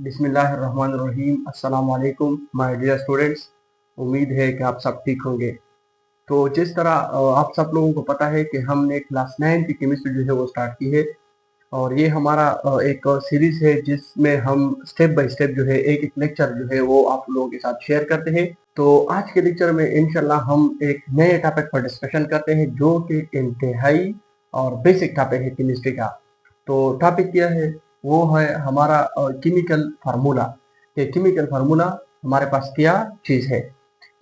बिस्मिल्लाहिर्रहमानिर्रहीम। अस्सलाम वालेकुम माय डियर स्टूडेंट्स। उम्मीद है कि आप सब ठीक होंगे। तो जिस तरह आप सब लोगों को पता है कि हमने क्लास 9 की केमिस्ट्री जो है वो स्टार्ट की है, और ये हमारा एक सीरीज है जिसमें हम स्टेप बाय स्टेप जो है एक एक लेक्चर जो है वो आप लोगों के साथ शेयर करते हैं। तो आज के लेक्चर में इंशाल्लाह हम एक नए टॉपिक पर डिस्कशन करते हैं जो कि इंतहाई और बेसिक टॉपिक है केमिस्ट्री का। तो टॉपिक क्या है? वो है हमारा केमिकल फार्मूला। ये केमिकल फार्मूला हमारे पास क्या चीज़ है?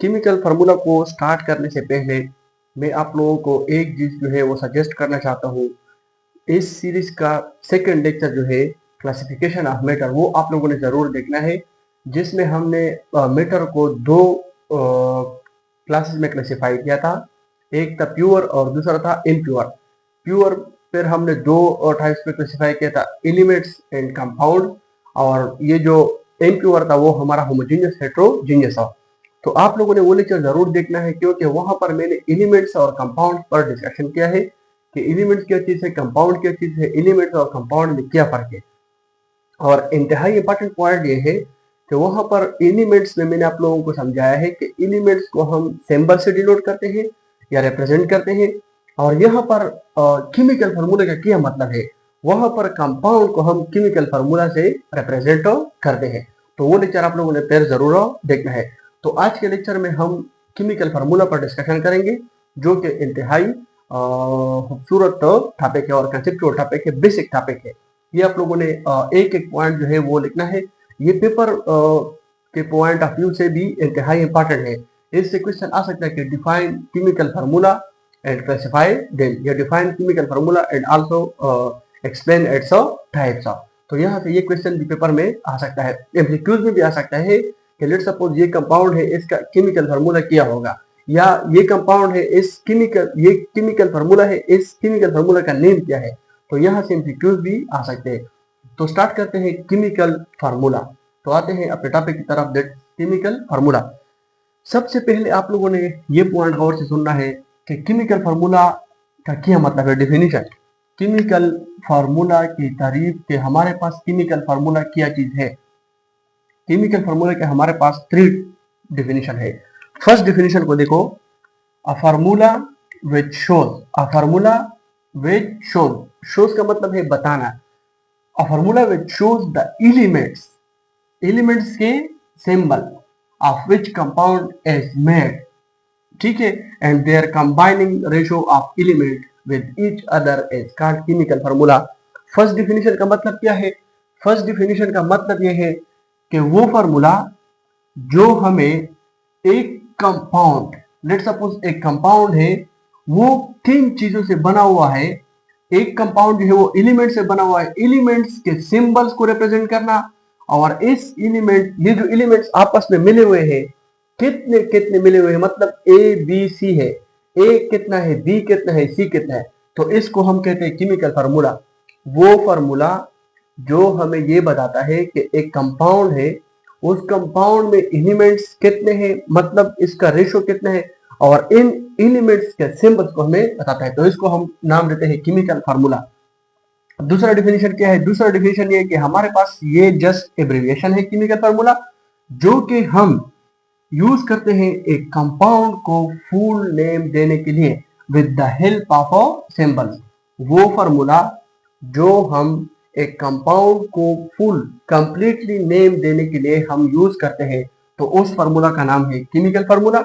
केमिकल फार्मूला को स्टार्ट करने से पहले मैं आप लोगों को एक चीज़ जो है वो सजेस्ट करना चाहता हूँ। इस सीरीज का सेकंड लेक्चर जो है क्लासिफिकेशन ऑफ मैटर, वो आप लोगों ने ज़रूर देखना है, जिसमें हमने मैटर को दो क्लासेस में क्लासिफाई किया था। एक था प्योर और दूसरा था इनप्योर। प्योर फिर हमने दो टाइप्स में क्लासिफाई किया था, एलिमेंट्स एंड कंपाउंड, और ये जो इनप्योर था वो हमारा होमोजेनियस हेट्रोजेनियस था। तो आप लोगों ने वो लेक्चर जरूर देखना है, क्योंकि वहां पर मैंने एलिमेंट्स और कंपाउंड पर डिस्कशन किया है कि एलिमेंट्स क्या चीज है, कंपाउंड क्या चीज है, एलिमेंट्स और कंपाउंड में क्या फर्क है। और इंतहाई इंपॉर्टेंट पॉइंट ये है कि वहां पर एलिमेंट्स में मैंने आप लोगों को समझाया है कि एलिमेंट्स को हम सिंबल से डिनोट करते हैं या रिप्रेजेंट करते हैं, और यहाँ पर केमिकल फार्मूला का क्या मतलब है। वहां पर कंपाउंड को हम केमिकल फार्मूला से रिप्रेजेंट करते हैं। तो वो लेक्चर आप लोगों ने फिर जरूर देखना है। तो आज के लेक्चर में हम केमिकल फार्मूला पर डिस्कशन करेंगे, जो कि इंतहाई खूबसूरत टॉपिक है और कंसेप्चुअल टॉपिक है, बेसिक टॉपिक है। ये आप लोगों ने एक एक पॉइंट जो है वो लिखना है। ये पेपर के पॉइंट ऑफ व्यू से भी इंतहाई इंपॉर्टेंट है। इससे क्वेश्चन आ सकता है कि define chemical formula and classify them, या define chemical formula and also explain its types of. तो यहाँ से ये क्वेश्चन भी पेपर में आ सकता है, एमसीक्यूज में भी आ सकता है कि लेट्स सपोज ये कंपाउंड है, इसका केमिकल फार्मूला क्या होगा, या ये कंपाउंड है, ये केमिकल फार्मूला है, इस केमिकल फार्मूला का नेम क्या है। तो यहाँ से एमसीक्यूज भी आ सकते हैं। तो स्टार्ट करते हैं केमिकल फार्मूला। तो आते हैं अपने टॉपिक की तरफ, दैट केमिकल फार्मूला। सबसे पहले आप लोगों ने ये पॉइंट गौर से सुनना है कि केमिकल फार्मूला का क्या मतलब है, डेफिनेशन। केमिकल फार्मूला की तारीफ के हमारे पास केमिकल फार्मूला क्या चीज है। केमिकल फार्मूला के हमारे पास 3 डेफिनेशन है। फर्स्ट डेफिनेशन को देखो, a formula which shows, a formula which shows, shows का मतलब है बताना। A formula which shows the elements, elements के symbol of which compound is made, ठीक है, and their combining ratio of element with each other is called chemical formula. First definition का मतलब क्या है? फर्स्ट डिफिनेशन का मतलब यह है कि वो फार्मूला जो हमें एक कंपाउंड, लेट सपोज एक कंपाउंड है, वो 3 चीजों से बना हुआ है। एक कंपाउंड जो है वो एलिमेंट से बना हुआ है, एलिमेंट्स के सिंबल्स को रिप्रेजेंट करना, और इस एलिमेंट, ये जो एलिमेंट्स आपस में मिले हुए हैं, कितने कितने मिले हुए हैं, मतलब ए बी सी है, ए कितना है, बी कितना है, सी कितना है, तो इसको हम कहते हैं केमिकल फार्मूला। वो फार्मूला जो हमें ये बताता है कि एक कंपाउंड है, उस कंपाउंड में एलिमेंट्स कितने हैं, मतलब इसका रेशो कितना है, और इन एलिमेंट्स के सिंबल्स को हमें बताता है। तो इसको हम नाम देते हैं केमिकल फार्मूला। दूसरा डिफिनेशन क्या है? दूसरा डिफिनेशन ये है कि हमारे पास ये जस्ट एब्रिविएशन है केमिकल फार्मूला, जो कि हम यूज करते हैं एक कंपाउंड को फुल नेम देने के लिए with the help of symbols. वो फार्मूला जो हम एक कंपाउंड को फुल कंप्लीटली नेम देने के लिए हम यूज करते हैं, तो उस फार्मूला का नाम है केमिकल फार्मूला।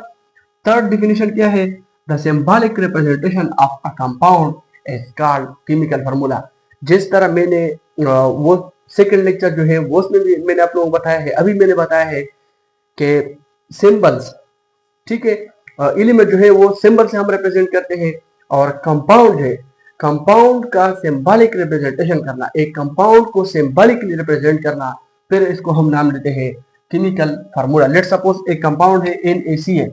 थर्ड डिफिनेशन क्या है? The symbolic representation of a compound is called chemical formula. जिस तरह मैंने वो सेकंड लेक्चर जो है वो उसमें भी मैंने आप लोगों को बताया है, अभी मैंने बताया है कि सिंबल्स, ठीक है, एलिमेंट जो है वो सिंबल से हम रिप्रेजेंट करते हैं, और कंपाउंड है, कंपाउंड का सिंबॉलिक रिप्रेजेंटेशन करना, एक कंपाउंड को सिंबॉलिकली रिप्रेजेंट करना, फिर इसको हम नाम देते हैं केमिकल फार्मूला। लेट सपोज एक कंपाउंड है NaCl,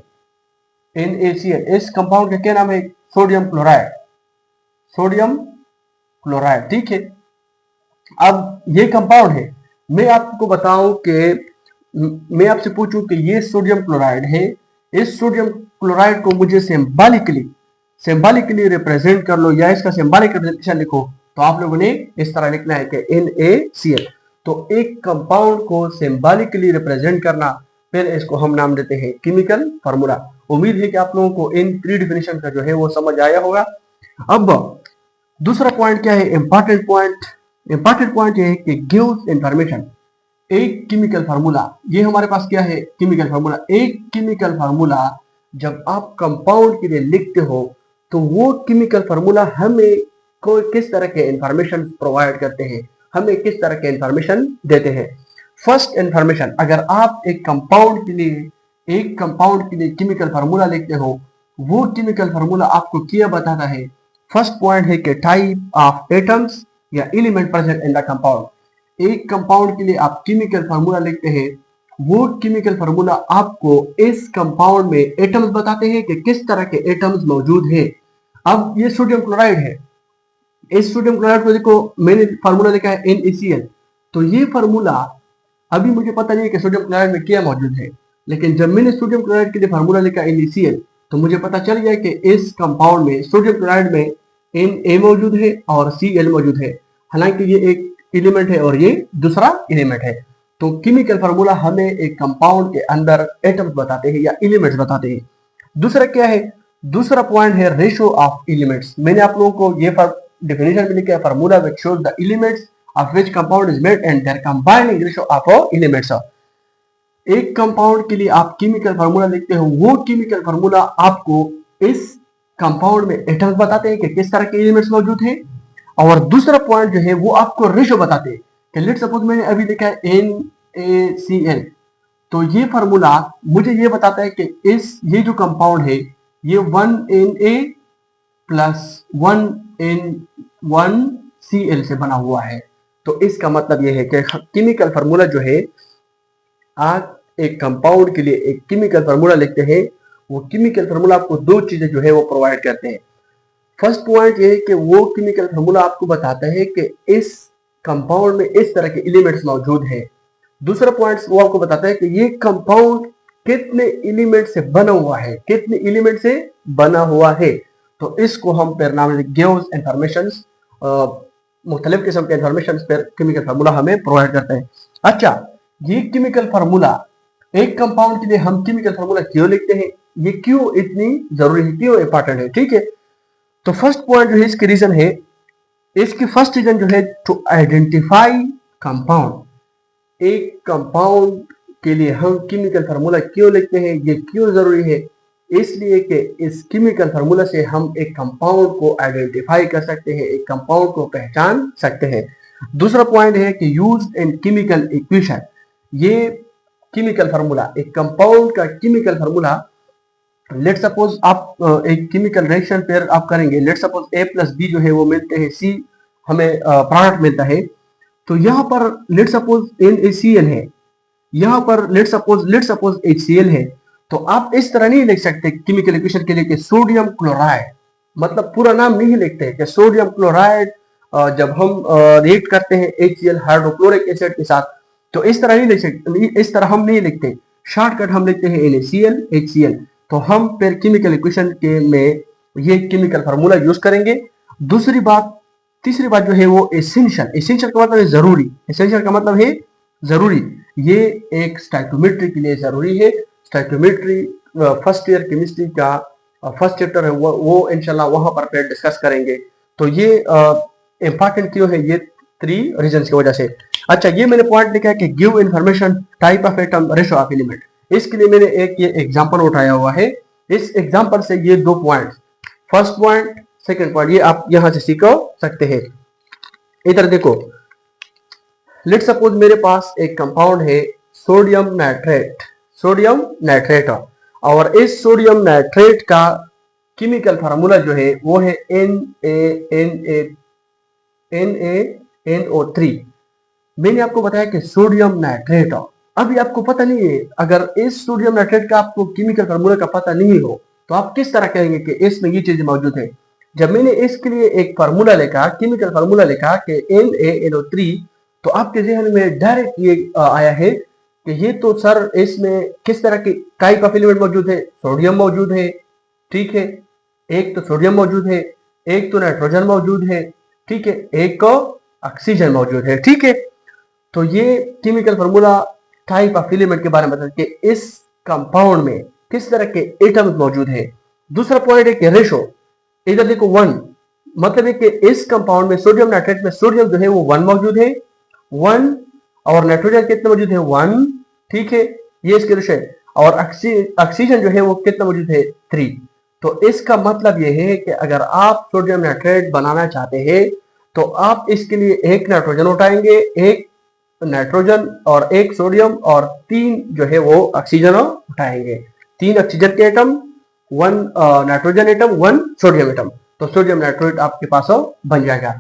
NaCl, इस कंपाउंड का क्या नाम है? सोडियम क्लोराइड, सोडियम क्लोराइड, ठीक है। अब ये कंपाउंड है, मैं आपको बताऊं कि मैं आपसे पूछूं कि ये सोडियम क्लोराइड है, इस सोडियम क्लोराइड को मुझे सिंबॉलिकली रिप्रेजेंट कर लो, या इसका सिंबॉलिक रिप्रेजेंटेशन लिखो, तो आप लोगों ने इस तरह लिखना है कि NaCl। तो एक कंपाउंड को सिंबॉलिकली रिप्रेजेंट करना, फिर इसको हम नाम देते हैं केमिकल फार्मूला। उम्मीद है कि आप लोगों को इन 3 डिफिनेशन का जो है वो समझ आया होगा। अब दूसरा पॉइंट क्या है, इंपॉर्टेंट पॉइंट ये है कि गिव्स इंफॉर्मेशन। एक केमिकल फार्मूला, ये हमारे पास क्या है, केमिकल फार्मूला। एक केमिकल फार्मूला जब आप कंपाउंड के लिए लिखते हो तो वो केमिकल फार्मूला हमें को किस तरह के इंफॉर्मेशन प्रोवाइड करते हैं, हमें किस तरह के इंफॉर्मेशन देते हैं। फर्स्ट इंफॉर्मेशन, अगर आप एक कंपाउंड के लिए केमिकल फार्मूला लिखते हो, वो केमिकल फार्मूला आपको क्या बताता है। फर्स्ट पॉइंट है कि टाइप ऑफ एटम्स या element present in the compound. एक कंपाउंड के लिए आप केमिकल फार्मूला लिखते हैं, वो केमिकल फार्मूला आपको इस कंपाउंड में एटम्स बताते हैं कि किस तरह के एटम्स मौजूद हैं। अब ये सोडियम क्लोराइड है, इस सोडियम क्लोराइड को देखो, मैंने फार्मूला लिखा है NaCl। तो ये फार्मूला अभी मुझे पता नहीं है कि सोडियम क्लोराइड में क्या मौजूद है, लेकिन जब मैंने सोडियम क्लोराइड के लिए फार्मूला लिखा NaCl तो मुझे पता चल गया कि इस कंपाउंड में सोडियम क्लोराइड में Na मौजूद है और Cl मौजूद है। हालांकि ये एक एलिमेंट है और ये दूसरा एलिमेंट है। तो केमिकल फार्मूला हमें एक कंपाउंड के अंदर एटम्स बताते हैं या एलिमेंट्स बताते हैं। दूसरा क्या है, दूसरा पॉइंट है रेशियो ऑफ एलिमेंट्स। मैंने आप लोगों को ये definition में लिखा है, formula which shows the elements of which compound is made and their combining ratio of elements। एक कंपाउंड के लिए आप केमिकल फार्मूला लिखते हो, वो केमिकल फार्मूला आपको इस कंपाउंड में एटम्स बताते हैं कि किस तरह के एलिमेंट्स मौजूद हैं। और दूसरा पॉइंट जो है वो आपको रेशियो बताते हैं कि लेट्स सपोज मैंने अभी लिखा है NaCl, तो ये फार्मूला मुझे ये बताता है कि ये जो कंपाउंड है ये 1Na प्लस 1Cl से बना हुआ है। तो इसका मतलब ये है कि केमिकल फार्मूला जो है, आप एक कंपाउंड के लिए एक केमिकल फार्मूला लिखते हैं, वो केमिकल फार्मूला आपको 2 चीजें जो है वो प्रोवाइड करते हैं। फर्स्ट पॉइंट ये है कि वो केमिकल फार्मूला आपको बताता है कि इस कंपाउंड में इस तरह के एलिमेंट्स मौजूद हैं। दूसरा पॉइंट वो आपको बताता है कि ये कंपाउंड कितने एलिमेंट से बना हुआ है, कितने एलिमेंट से बना हुआ है। तो इसको हम फिर नाम गिव्स इंफॉर्मेशन, मुख्तलिफ किस्म के इंफॉर्मेशन पर केमिकल फार्मूला हमें प्रोवाइड करते हैं। अच्छा, ये केमिकल फार्मूला, एक कंपाउंड के लिए हम केमिकल फार्मूला क्यों लिखते हैं, ये क्यों इतनी जरूरी है, क्यों इंपॉर्टेंट है, ठीक है। तो फर्स्ट पॉइंट जो है, इसकी रीजन है, इसकी फर्स्ट रीजन जो है टू आइडेंटिफाई कंपाउंड। एक कंपाउंड के लिए हम केमिकल फार्मूला क्यों लिखते हैं, ये क्यों जरूरी है, इसलिए कि इस केमिकल फार्मूला से हम एक कंपाउंड को आइडेंटिफाई कर सकते हैं, एक कंपाउंड को पहचान सकते हैं। दूसरा पॉइंट है कि यूज इन केमिकल इक्वेशन। ये केमिकल फार्मूला, एक कंपाउंड का केमिकल फार्मूला, लेट सपोज आप एक केमिकल रिएक्शन पेयर आप करेंगे, let suppose A plus B जो है वो मिलते हैं, C हमें प्रोडक्ट मिलता है। तो यहाँ पर लेट सपोज NaCl है, यहाँ पर लेट सपोज HCl है। तो आप इस तरह नहीं लिख सकते केमिकल इक्वेशन के लिए कि सोडियम क्लोराइड, मतलब पूरा नाम नहीं लिखते कि सोडियम क्लोराइड जब हम रिएक्ट करते हैं HCl हाइड्रोक्लोरिक एसिड के साथ, तो इस तरह नहीं लिख सकते, इस तरह हम नहीं लिखते, शॉर्टकट हम लिखते हैं NaCl HCl। तो हम फिर केमिकल इक्वेशन के में ये केमिकल फार्मूला यूज करेंगे। तीसरी बात जो है वो एसेंशियल का मतलब है जरूरी, एसेंशियल का मतलब है जरूरी। ये एक स्टोइकियोमेट्री के लिए जरूरी है। स्टोइकियोमेट्री फर्स्ट ईयर केमिस्ट्री का फर्स्ट चैप्टर है, वो इंशाल्लाह वहां पर फिर डिस्कस करेंगे। तो ये इंपॉर्टेंट क्यों है, ये 3 रीजंस की वजह से। अच्छा, ये मैंने पॉइंट लिखा है कि give information, type of atom, ratio of element. इसके लिए मैंने एक ये एग्जांपल उठाया हुआ है। इस एग्जांपल से ये 2 point, first point second point, ये आप यहां से सीख सकते हैं। इधर देखो, लेट सपोज मेरे पास एक कंपाउंड है सोडियम नाइट्रेट, और इस सोडियम नाइट्रेट का केमिकल फार्मूला जो है वो है NaNO3। मैंने आपको बताया कि सोडियम नाइट्रेट, अभी आपको पता नहीं है, अगर इस सोडियम नाइट्रेट का आपको केमिकल फार्मूला का पता नहीं हो तो आप किस तरह कहेंगे कि इसमें ये चीजें मौजूद है। जब मैंने इसके लिए एक फार्मूला लिखा, केमिकल फार्मूला लिखा कि NaNO3, तो आपके जहन में डायरेक्ट ये आया है कि ये तो सर इसमें किस तरह की टाइप ऑफ एलिमेंट मौजूद है, सोडियम मौजूद है, ठीक है, एक तो सोडियम मौजूद है, एक तो नाइट्रोजन मौजूद है, ठीक है, एक ऑक्सीजन मौजूद है, ठीक है। तो ये chemical formula type of element के बारे में बताते हैं कि इस कंपाउंड में किस तरह के एटम्स मौजूद है। दूसरा पॉइंट है कि रेशो, इधर देखो 1, मतलब है कि इस कंपाउंड में सोडियम नाइट्रेट में सोडियम जो है वो 1 मौजूद है, 1, और नाइट्रोजन कितना मौजूद है 1, ठीक है, ये इसके रेशो है। और ऑक्सीजन जो है वो कितना मौजूद है 3। तो इसका मतलब ये है कि अगर आप सोडियम नाइट्रेट बनाना चाहते हैं तो आप इसके लिए एक नाइट्रोजन उठाएंगे, एक नाइट्रोजन और एक सोडियम, और 3 जो है वो ऑक्सीजन उठाएंगे। 3 ऑक्सीजन के atom, 1 nitrogen atom, 1 sodium atom, तो सोडियम नाइट्रेट आपके पास बन जाएगा।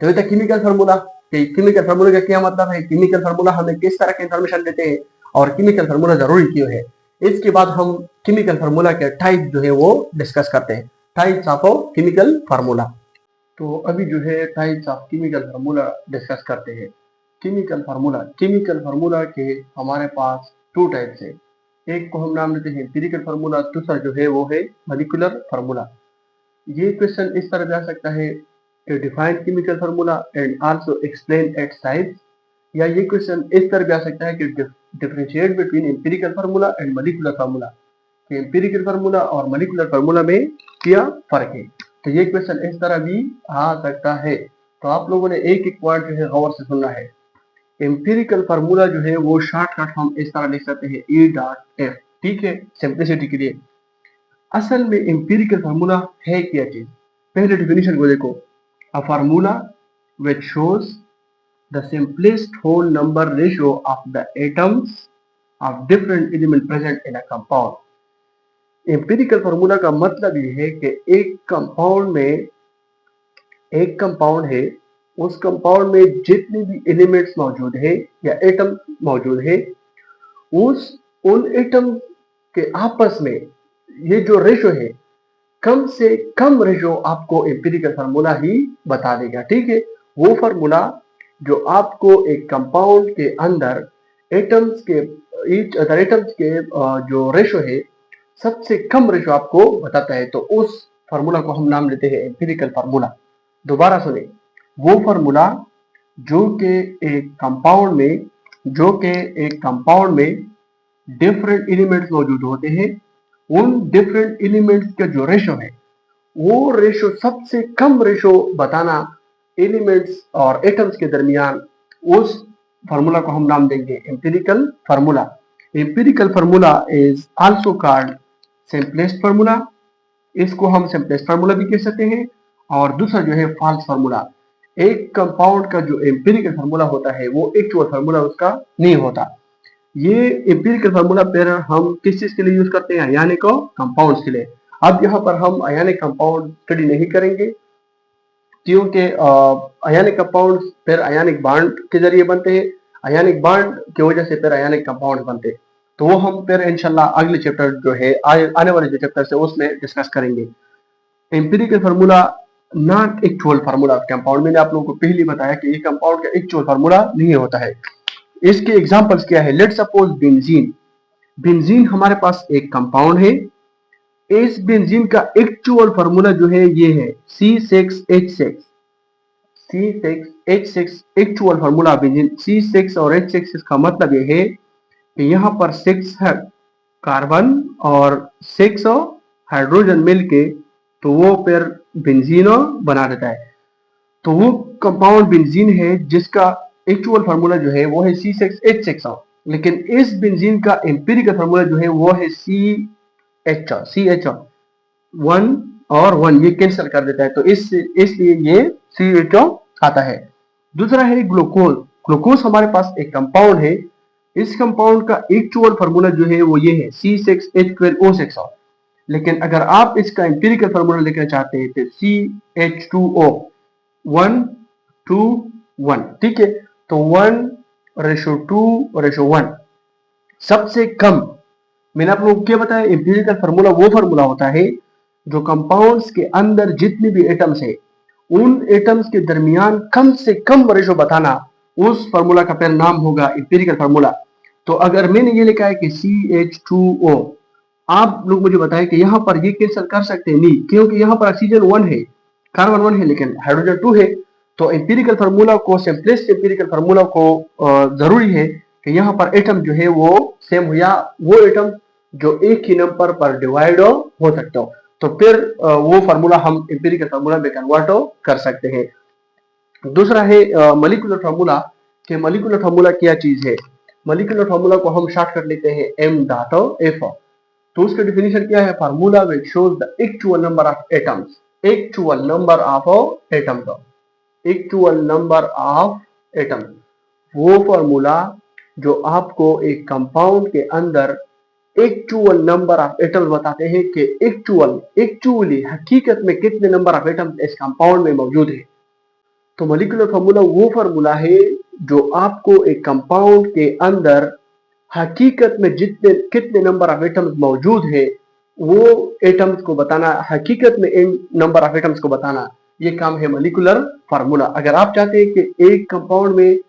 तो ये था केमिकल फार्मूला। केमिकल फार्मूला का क्या मतलब है, केमिकल फार्मूला हमें किस तरह के इंफॉर्मेशन देते हैं और केमिकल फार्मूला जरूरी क्यों है। इसके बाद हम केमिकल फार्मूला के टाइप जो है वो डिस्कस करते हैं, टाइप्स ऑफ केमिकल फार्मूला। तो अभी जो है types of chemical formula discuss करते हैं। केमिकल फार्मूला के हमारे पास 2 टाइप्स है। एक को हम नाम देते हैं एम्पिरिकल फार्मूला, दूसरा जो है वो है मॉलिक्यूलर फार्मूला। ये क्वेश्चन इस तरह जा सकता है कि define chemical formula and also explain its types, या ये क्वेश्चन इस तरह भी आ सकता है कि differentiate between empirical formula and molecular formula, कि एम्पिरिकल फार्मूला और मॉलिक्यूलर फार्मूला में क्या फर्क है। तो ये क्वेश्चन इस तरह भी आ सकता है। तो आप लोगों ने एक एक पॉइंट जो है गौर से सुनना है। एम्पिरिकल फार्मूला जो है वो शॉर्टकट हम इस तरह लिख सकते हैं E.F, ठीक है, सिंप्लिसिटी के लिए। असल में एम्पिरिकल फार्मूला है क्या चीज, पहले डेफिनेशन को देखो। A formula which shows the simplest whole number ratio of the atoms of different element present in a compound. Empirical formula का मतलब ये है कि एक कंपाउंड है, उस कंपाउंड में जितने भी एलिमेंट्स मौजूद है या एटम मौजूद है, उन एटम के आपस में ये जो रेशो है, कम से कम रेशो आपको एम्पिरिकल फार्मूला ही बता देगा, ठीक है। वो फार्मूला जो आपको एक कंपाउंड के अंदर एटम्स के जो रेशो है, सबसे कम रेशो आपको बताता है, तो उस फार्मूला को हम नाम लेते हैं एम्पिरिकल फार्मूला। दोबारा सुने, वो फार्मूला जो कि एक कंपाउंड में डिफरेंट एलिमेंट्स मौजूद होते हैं, उन डिफरेंट एलिमेंट्स का जो रेशो है, वो रेशो सबसे कम रेशो बताना एलिमेंट्स और एटम्स के दरमियान, उस फार्मूला को हम नाम देंगे empirical formula. Empirical formula is also called simplest formula, इसको हम सिंपलेस्ट फार्मूला भी कह सकते हैं। और दूसरा जो है फॉल्स फार्मूला। एक कंपाउंड का जो एम्पिरिकल फार्मूला होता है वो एक्चुअल फार्मूला उसका नहीं होता। ये एम्पिरिकल फार्मूला फिर हम किस चीज के लिए यूज करते हैं, आयनिक कंपाउंड्स के लिए। अब यहाँ पर हम आयनिक कंपाउंड स्टडी नहीं करेंगे, क्योंकि आयनिक कंपाउंड फिर आयनिक बॉन्ड के जरिए बनते हैं, आयनिक बॉन्ड की वजह से फिर आयनिक कंपाउंड बनते हैं। तो वो हम फिर इंशाल्लाह अगले चैप्टर जो है आने वाले जो चैप्टर से उसमें डिस्कस करेंगे। Empirical formula not actual formula of compound, मैंने आप लोगों को पहले बताया कि ये कंपाउंड का एक्चुअल फार्मूला नहीं होता है। इसके एग्जांपल्स क्या है, लेट्स सपोज बेंजीन। बेंजीन हमारे पास एक कंपाउंड है, इस बेंजीन का एक्चुअल फार्मूला जो है ये है C6H6। C6H6 actual formula benzene. C6 और H6 इसका मतलब ये है कि यहाँ पर 6 है कार्बन और 6 हाइड्रोजन मिलके तो वो फिर बेंजीन बना देता है। तो वो कंपाउंड बेंजीन है जिसका एक्चुअल फार्मूला जो है वो है C6H6, लेकिन इस बेंजीन का एम्पिरिकल फार्मूला जो है वो है CH, 1 और 1 ये कैंसिल कर देता है, तो इसलिए ये CH आता है। दूसरा है ग्लूकोज। ग्लूकोज हमारे पास एक कंपाउंड है, इस कंपाउंड का एक्चुअल फार्मूला जो है वो ये है C6H12O6, लेकिन अगर आप इसका एम्पिरिकल फार्मूला लिखना चाहते हैं तो CH2O, 1 2 1, ठीक है। तो 1:2:1 सबसे कम। मैंने आप लोगों को क्या बताया, एम्पिरिकल फार्मूला वो फार्मूला होता है जो कंपाउंड्स के अंदर जितने भी एटम्स है, उन एटम्स के दरमियान कम से कम रेशो बताना, उस फार्मूला का फिर नाम होगा एम्पिरिकल फार्मूला। तो अगर मैंने ये लिखा है कि CH2O, आप लोग मुझे बताएं कि यहाँ पर ये कैंसिल कर सकते हैं नहीं, क्योंकि यहाँ पर ऑक्सीजन 1 है, कार्बन 1 है, लेकिन हाइड्रोजन 2 है। तो एम्पिरिकल फार्मूला को, सिंपलेस्ट एम्पिरिकल फार्मूला को जरूरी है कि यहाँ पर एटम जो है वो सेम हो, या वो एटम जो एक ही नंबर पर डिवाइड हो सकते हो, तो फिर वो फार्मूला हम एम्पिरिकल फार्मूला में कन्वर्ट कर सकते हैं। दूसरा है मॉलिक्यूलर फार्मूला, कि मॉलिक्यूलर फार्मूला क्या चीज है। मॉलिक्यूलर फार्मूला को हम शॉर्ट कर लेते हैं एम डॉट एफ। तो उसका डिफिनेशन क्या है, formula which shows the actual number of atoms, actual number of atoms, actual number of atoms, वो फार्मूला जो आपको एक कंपाउंड के अंदर एक्चुअल नंबर ऑफ एटम्स बताते हैं कि एक्चुअली हकीकत में कितने नंबर ऑफ एटम्स इस कंपाउंड में मौजूद है। तो मॉलिक्यूलर फार्मूला वो फार्मूला है जो आपको एक कंपाउंड के अंदर हकीकत में जितने कितने नंबर ऑफ एटम्स मौजूद है वो एटम्स को बताना, हकीकत में इन नंबर ऑफ एटम्स को बताना, ये काम है मॉलिक्यूलर फार्मूला। अगर आप चाहते हैं कि एक कंपाउंड में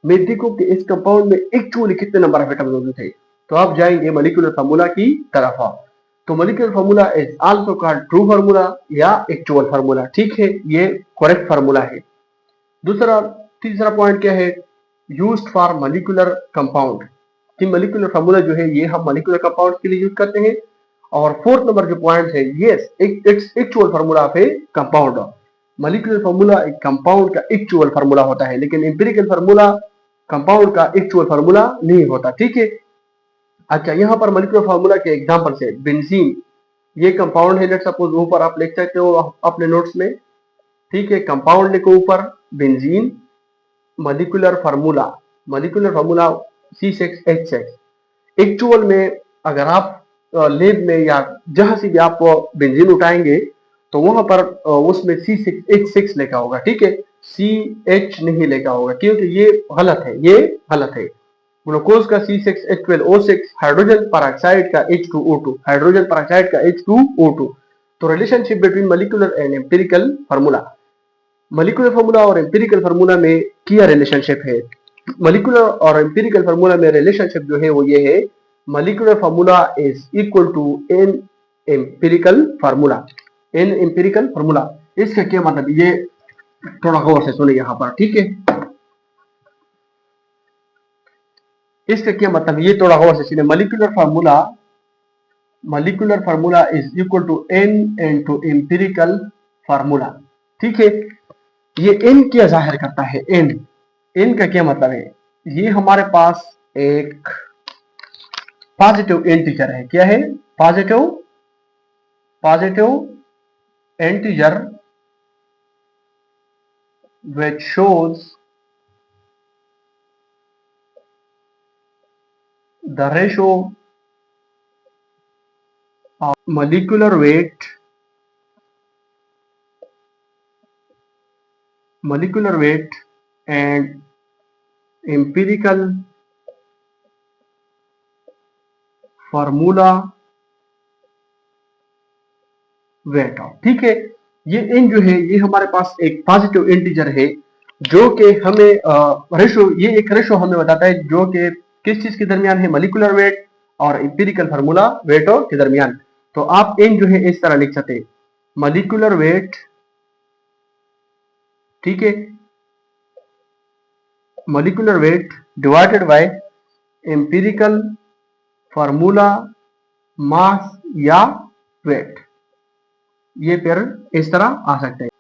मैं देखो कि इस कंपाउंड में एक्चुअली कितने नंबर ऑफ एटम्स मौजूद है, तो आप जाएंगे मॉलिक्यूलर फार्मूला की तरफ। तो molecular formula is also called true formula या एक्चुअल फार्मूला। ठीक है, ये करेक्ट फार्मूला है। तीसरा पॉइंट क्या है, यूज्ड फॉर मॉलिक्यूलर कंपाउंड, कि मॉलिक्यूलर फार्मूला जो है ये हम मॉलिक्यूलर कंपाउंड के लिए यूज करते हैं। और फोर्थ नंबर जो पॉइंट है, yes its actual formula of A compound. Molecular formula एक कंपाउंड का एक्चुअल फार्मूला होता है, लेकिन एम्पिरिकल फार्मूला कंपाउंड का एक्चुअल फार्मूला नहीं होता। ठीक है, अच्छा यहाँ पर मॉलिक्यूलर फार्मूला के एग्जांपल से बेंजीन, ये कंपाउंड है, लेट्स सपोज ऊपर आप लिख सकते हो अपने नोट्स में। ठीक है, कंपाउंड लिखो ऊपर benzene, molecular formula C6H6। Actual में अगर आप लैब में या जहां से भी आप बेंजीन उठाएंगे तो वहां पर उसमें C6H6 लिखा होगा। ठीक है, CH नहीं लिखा होगा, क्योंकि ये गलत है। ग्लूकोज का C6H12O6, हाइड्रोजन पेरोक्साइड का H2O2, तो relationship between molecular and empirical formula, molecular formula और एम्पिरिकल फार्मूला में क्या रिलेशनशिप है। मॉलिक्यूलर और एम्पिरिकल फार्मूला में रिलेशनशिप जो है वो ये है, molecular formula is equal to N empirical formula. इसका क्या मतलब, ये थोड़ा गौर से सुनिए यहाँ पर। ठीक है, इसका क्या मतलब, ये थोड़ा गौर से सुनिए। Molecular formula is equal to N into empirical formula. ठीक है, ये एन क्या जाहिर करता है, एन का क्या मतलब है, ये हमारे पास एक पॉजिटिव इंटीजर है। क्या है, positive integer which shows the ratio of molecular weight and empirical formula weight of. ठीक है, ये एन जो है ये हमारे पास एक पॉजिटिव इंटीजर है जो कि हमें रेशो, ये एक रेशो हमें बताता है जो कि किस चीज के दरमियान है, मॉलिक्यूलर वेट और एम्पिरिकल फार्मूला वेट के दरमियान। तो आप एन जो है इस तरह लिख सकते हैं, मॉलिक्यूलर वेट, ठीक है, molecular weight divided by empirical formula mass या वेट, ये फिर इस तरह आ सकते हैं।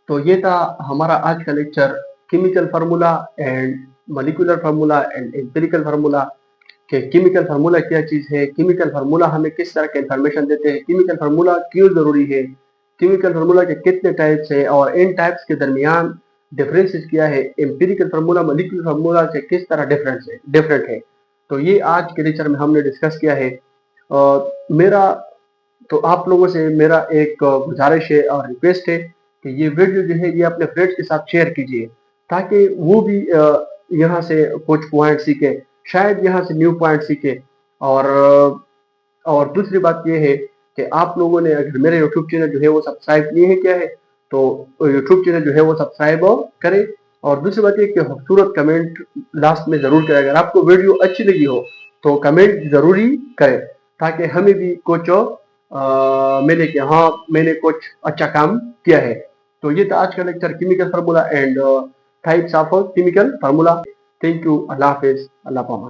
तो ये था हमारा आज का lecture, chemical formula and molecular formula and empirical formula, के केमिकल फार्मूला क्या चीज है, केमिकल फार्मूला हमें किस तरह के इंफॉर्मेशन देते हैं, केमिकल फार्मूला क्यों जरूरी है, केमिकल फार्मूला के कितने टाइप्स है और इन टाइप्स के दरमियान डिफरेंसेस क्या है, एम्पिरिकल फार्मूला मॉलिक्यूलर फार्मूला से किस तरह डिफरेंट है। तो ये आज के लेक्चर में हमने डिस्कस किया है। मेरा तो आप लोगों से मेरा एक गुजारिश है और रिक्वेस्ट है कि ये वीडियो जो है ये अपने फ्रेंड्स के साथ शेयर कीजिए, ताकि वो भी यहाँ से कुछ पॉइंट सीखे, शायद यहाँ से न्यू पॉइंट सीखे। और दूसरी बात ये है कि आप लोगों ने अगर मेरे यूट्यूब चैनल जो है वो सब्सक्राइब नहीं है किया है तो यूट्यूब चैनल जो है वो सब्सक्राइब करें। और दूसरी बात ये कि खूबसूरत कमेंट लास्ट में जरूर करें, अगर आपको वीडियो अच्छी लगी हो तो कमेंट जरूरी करें, ताकि हमें भी कुछ मिले कि हाँ मैंने कुछ अच्छा काम किया है। तो ये था आज का lecture chemical formula and types of chemical formula. Thank you, अल्लाह हाफिज, अल्लाह पामा।